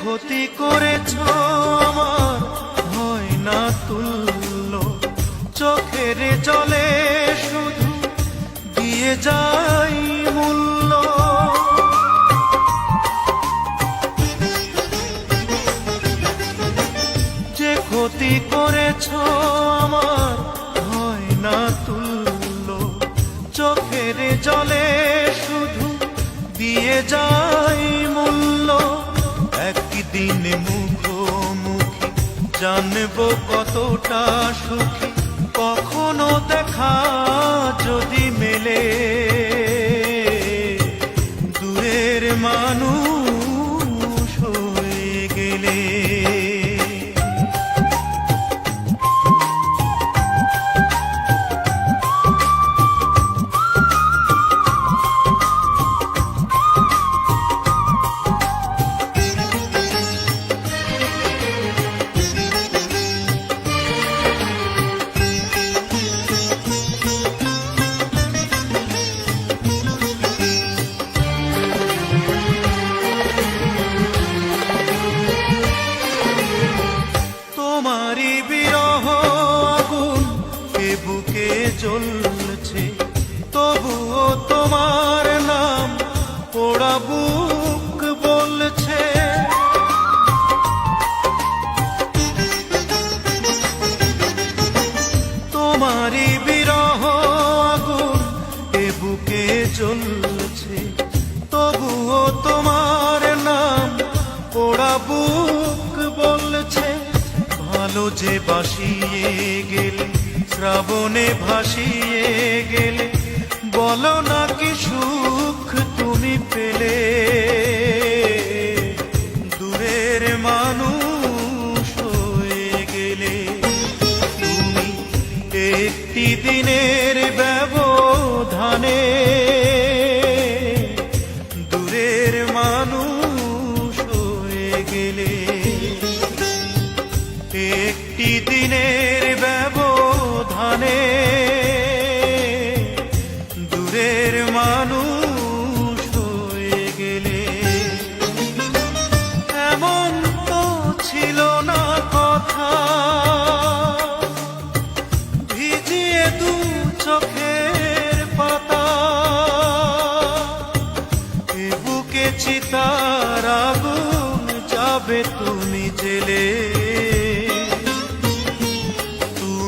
ক্ষতি করেছ আমার হয় না তুল্য, চোখের জলে শুধু দিয়ে যাই মূল্য। যে ক্ষতি করেছ আমার হয় না তুল্য, চোখের জলে শুধু দিয়ে যাই মূল্য। একদিন মুখোমুখি জানবো কতটা সুখী, কখনো দেখা যদি মেলে দূরের মানুষ হয়ে গেলে। তোমারই বিরহ আগুন এ বুকে জ্বলছে, তবুও তোমার নাম পোড়া বুক বলছে। তোমারই বিরহ আগুন এ বুকে জ্বলছে, তবুও তোমার নাম পোড়া বুক বলছে। ভালো যে বাসিয়ে গেলে, শ্রাবণে ভাসিয়ে গেলে, বলো না কি সুখ তুমি পেলে দূরের মানুষ হয়ে গেলে। তুমি একটি দিনের ব্যবধানে দূরের মানুষ হয়ে গেলে। একটি দিনের ব্যবধানে দূরের মানুষ হয়ে গেলে। এমন তো ছিল না কথা, ভিজিয়ে দু চোখের পাতা, এ বুকে চিতার আগুন যাবে তুমি জেলে।